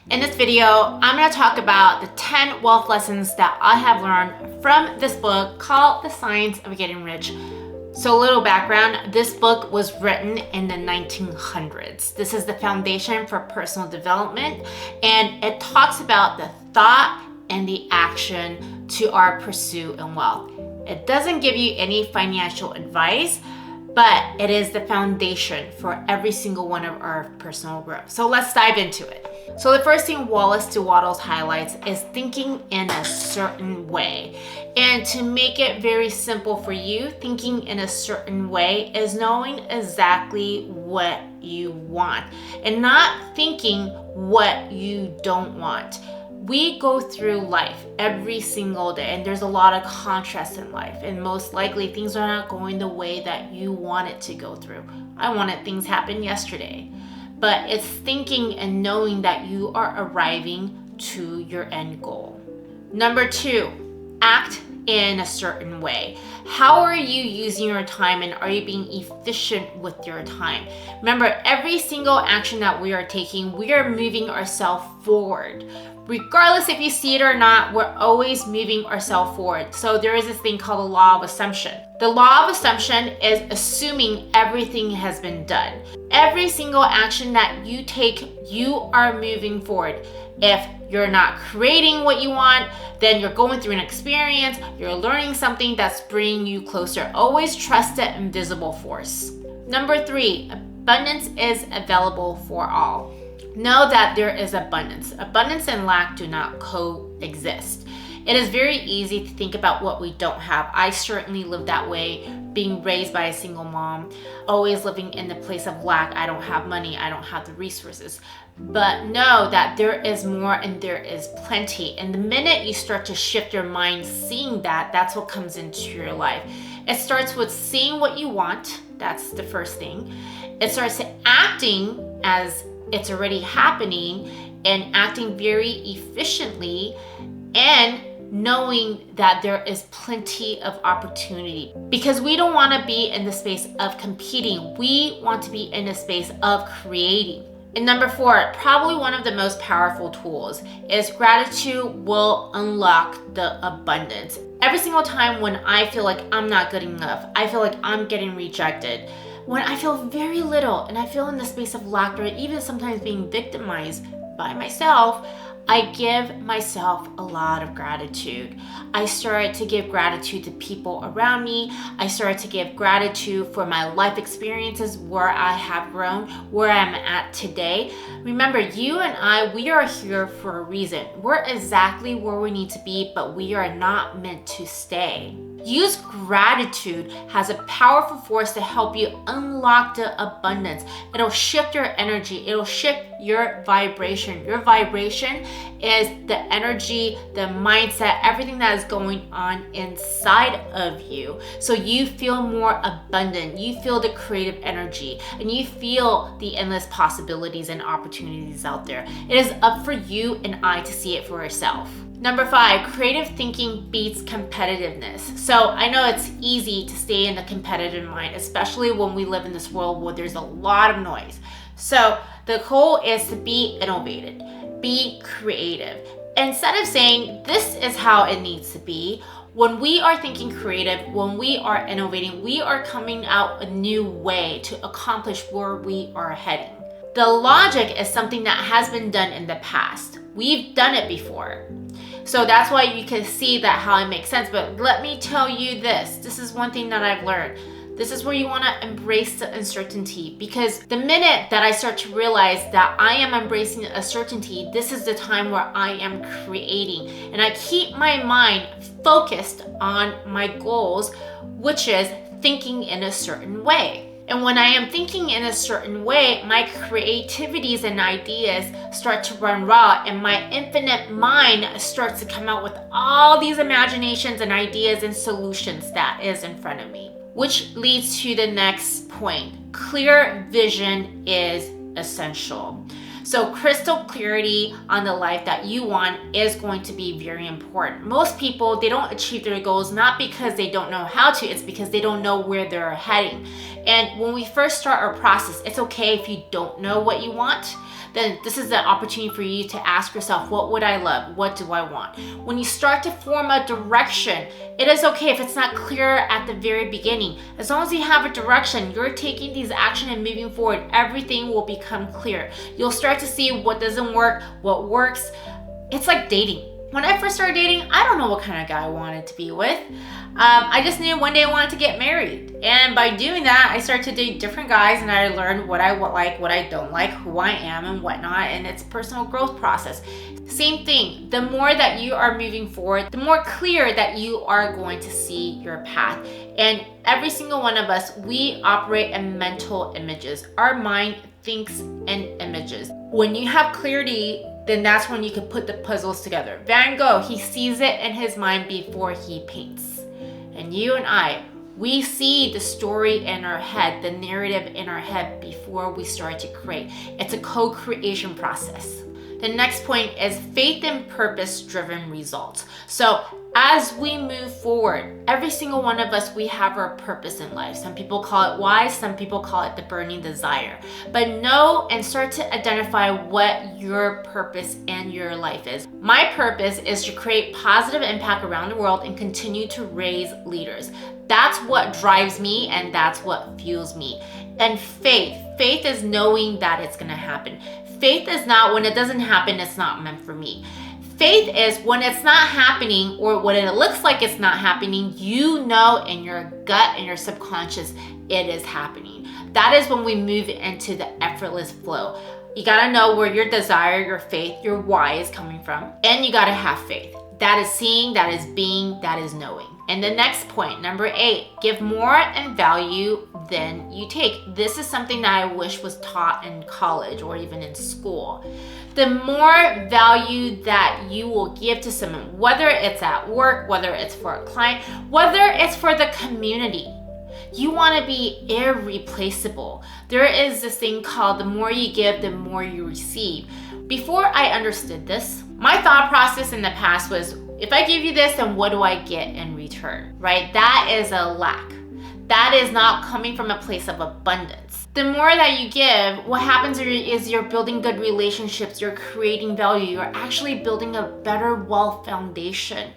In this video, I'm going to talk about the 10 wealth lessons that I have learned from this book called The Science of Getting Rich. So a little background, this book was written in the 1900s. This is the foundation for personal development, and it talks about the thought and the action to our pursuit in wealth. It doesn't give you any financial advice, but it is the foundation for every single one of our personal growth. So let's dive into it. So the first thing Wallace de Wattles highlights is thinking in a certain way. And to make it very simple for you, thinking in a certain way is knowing exactly what you want and not thinking what you don't want. We go through life every single day, and there's a lot of contrast in life, and most likely things are not going the way that you want it to go through. I wanted things happen yesterday, but it's thinking and knowing that you are arriving to your end goal. Number 2, act in a certain way. How are you using your time, and are you being efficient with your time? Remember, every single action that we are taking, we are moving ourselves forward. Regardless if you see it or not, we're always moving ourselves forward. So there is this thing called the law of assumption. The law of assumption is assuming everything has been done. Every single action that you take, you are moving forward. If you're not creating what you want, then you're going through an experience, you're learning something that's bringing you closer. Always trust the invisible force. Number 3, abundance is available for all. Know that there is abundance. Abundance and lack do not coexist. It is very easy to think about what we don't have. I certainly live that way, being raised by a single mom, always living in the place of lack. I don't have money, I don't have the resources. But know that there is more and there is plenty. And the minute you start to shift your mind, seeing that, that's what comes into your life. It starts with seeing what you want. That's the first thing. It starts to acting as it's already happening and acting very efficiently, and knowing that there is plenty of opportunity, because we don't want to be in the space of competing. We want to be in the space of creating. And number 4, probably one of the most powerful tools is gratitude will unlock the abundance. Every single time when I feel like I'm not good enough, I feel like I'm getting rejected, when I feel very little and I feel in the space of lack, or even sometimes being victimized by myself, I give myself a lot of gratitude. I started to give gratitude to people around me. I started to give gratitude for my life experiences, where I have grown, where I'm at today. Remember, you and I, we are here for a reason. We're exactly where we need to be, but we are not meant to stay. Use gratitude has a powerful force to help you unlock the abundance. It'll shift your energy. It'll shift your vibration. Your vibration is the energy, the mindset, everything that is going on inside of you. So you feel more abundant. You feel the creative energy, and you feel the endless possibilities and opportunities out there. It is up for you and I to see it for ourselves. Number 5, creative thinking beats competitiveness. So I know it's easy to stay in the competitive mind, especially when we live in this world where there's a lot of noise. So the goal is to be innovative, be creative. Instead of saying this is how it needs to be, when we are thinking creative, when we are innovating, we are coming out a new way to accomplish where we are heading. The logic is something that has been done in the past. We've done it before. So that's why you can see that how it makes sense. But let me tell you this. This is one thing that I've learned. This is where you want to embrace the uncertainty, because the minute that I start to realize that I am embracing uncertainty, this is the time where I am creating. And I keep my mind focused on my goals, which is thinking in a certain way. And when I am thinking in a certain way, my creativities and ideas start to run raw, and my infinite mind starts to come out with all these imaginations and ideas and solutions that is in front of me. Which leads to the next point. Clear vision is essential. So crystal clarity on the life that you want is going to be very important. Most people, they don't achieve their goals not because they don't know how to, it's because they don't know where they're heading. And when we first start our process, it's okay if you don't know what you want. then this is the opportunity for you to ask yourself, what would I love? What do I want? When you start to form a direction, it is okay if it's not clear at the very beginning. As long as you have a direction, you're taking these action and moving forward, everything will become clear. You'll start to see what doesn't work, what works. It's like dating. When I first started dating, I don't know what kind of guy I wanted to be with. I just knew one day I wanted to get married. And by doing that, I started to date different guys, and I learned what I like, what I don't like, who I am and whatnot, and it's a personal growth process. Same thing, the more that you are moving forward, the more clear that you are going to see your path. And every single one of us, we operate in mental images. Our mind thinks in images. When you have clarity, then that's when you can put the puzzles together. Van Gogh, he sees it in his mind before he paints. And you and I, we see the story in our head, the narrative in our head before we start to create. It's a co-creation process. The next point is faith and purpose-driven results. So as we move forward, every single one of us, we have our purpose in life. Some people call it why, some people call it the burning desire. But know and start to identify what your purpose in your life is. My purpose is to create positive impact around the world and continue to raise leaders. That's what drives me, and that's what fuels me. And faith is knowing that it's gonna happen. Faith is not when it doesn't happen, it's not meant for me. Faith is when it's not happening, or when it looks like it's not happening, you know in your gut and your subconscious it is happening. That is when we move into the effortless flow. You gotta know where your desire, your faith, your why is coming from, and you gotta have faith. That is seeing, that is being, that is knowing. And the next point, number 8, give more and value than you take. This is something that I wish was taught in college or even in school. The more value that you will give to someone, whether it's at work, whether it's for a client, whether it's for the community, you want to be irreplaceable. There is this thing called the more you give, the more you receive. Before I understood this, my thought process in the past was, if I give you this, then what do I get in return, right? That is a lack. That is not coming from a place of abundance. The more that you give, what happens is you're building good relationships, you're creating value, you're actually building a better wealth foundation,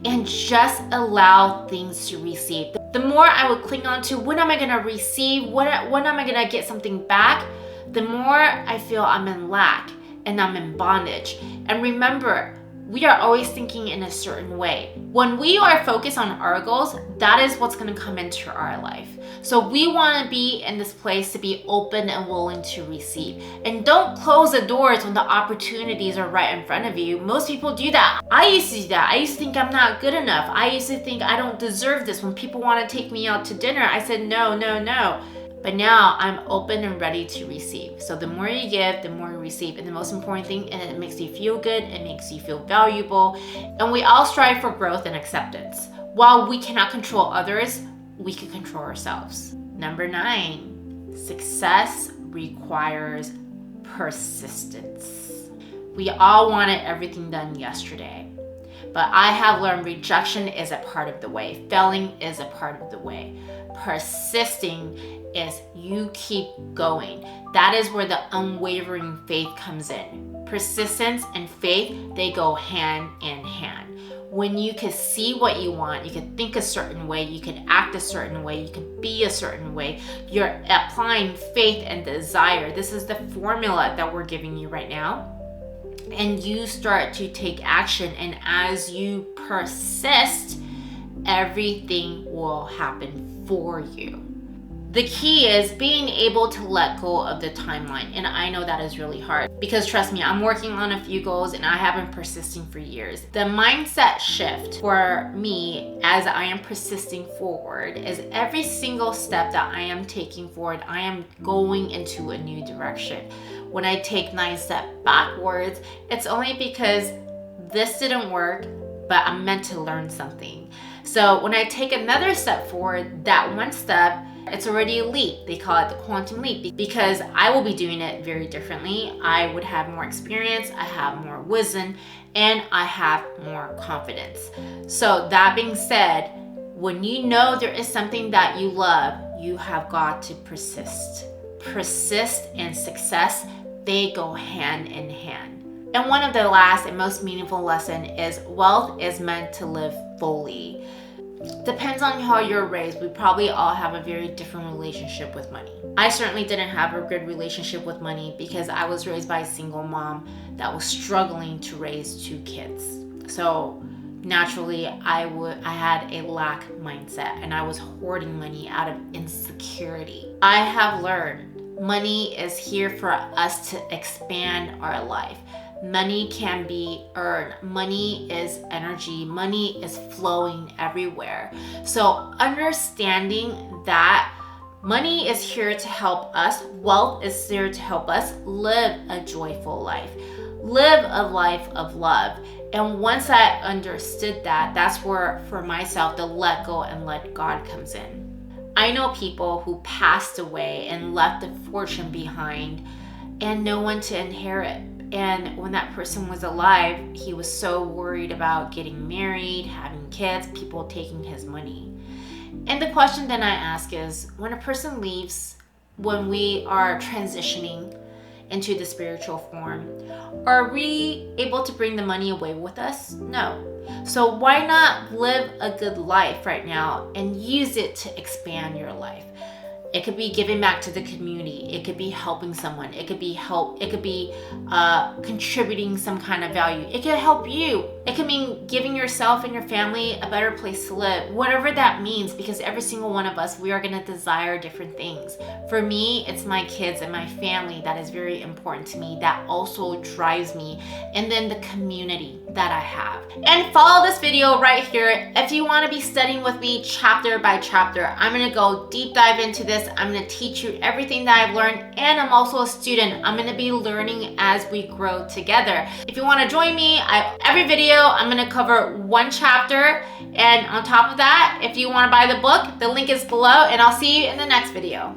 and just allow things to receive. The more I would cling on to, when am I gonna receive? When am I gonna get something back? The more I feel I'm in lack and I'm in bondage. And remember, we are always thinking in a certain way. When we are focused on our goals, that is what's gonna come into our life. So we wanna be in this place to be open and willing to receive. And don't close the doors when the opportunities are right in front of you. Most people do that. I used to do that. I used to think I'm not good enough. I used to think I don't deserve this. When people wanna take me out to dinner, I said no, no, no. But now I'm open and ready to receive. So the more you give, the more you receive. And the most important thing, and it makes you feel good, it makes you feel valuable. And we all strive for growth and acceptance. While we cannot control others, we can control ourselves. Number 9, success requires persistence. We all wanted everything done yesterday. But I have learned rejection is a part of the way. Failing is a part of the way. Persisting is you keep going. That is where the unwavering faith comes in. Persistence and faith, they go hand in hand. When you can see what you want, you can think a certain way, you can act a certain way, you can be a certain way, you're applying faith and desire. This is the formula that we're giving you right now. And you start to take action, and as you persist, everything will happen for you. The key is being able to let go of the timeline. And I know that is really hard because trust me, I'm working on a few goals and I have been persisting for years. The mindset shift for me as I am persisting forward is every single step that I am taking forward, I am going into a new direction. When I take 9 steps backwards, it's only because this didn't work, but I'm meant to learn something. So when I take another step forward, that one step, it's already a leap. They call it the quantum leap because I will be doing it very differently. I would have more experience, I have more wisdom, and I have more confidence. So that being said, when you know there is something that you love, you have got to persist. Persist in success, they go hand in hand. And one of the last and most meaningful lesson is wealth is meant to live fully. Depends on how you're raised. We probably all have a very different relationship with money. I certainly didn't have a good relationship with money because I was raised by a single mom that was struggling to raise 2 kids. So naturally, I had a lack mindset and I was hoarding money out of insecurity. I have learned money is here for us to expand our life. Money can be earned. Money is energy. Money is flowing everywhere. So understanding that money is here to help us, wealth is here to help us live a joyful life, live a life of love. And once I understood that, that's where, for myself, the let go and let God comes in. I know people who passed away and left a fortune behind and no one to inherit. And when that person was alive, he was so worried about getting married, having kids, people taking his money. And the question then I ask is, when a person leaves, when we are transitioning into the spiritual form, are we able to bring the money away with us? No. So why not live a good life right now and use it to expand your life? It could be giving back to the community. It could be helping someone. It could be contributing some kind of value. It could help you. It could mean giving yourself and your family a better place to live. Whatever that means, because every single one of us, we are going to desire different things. For me, it's my kids and my family that is very important to me. That also drives me. And then the community that I have. And follow this video right here. If you want to be studying with me chapter by chapter, I'm going to go deep dive into this. I'm going to teach you everything that I've learned, and I'm also a student. I'm going to be learning as we grow together. If you want to join me, every video I'm going to cover 1 chapter, and on top of that, if you want to buy the book, the link is below, and I'll see you in the next video.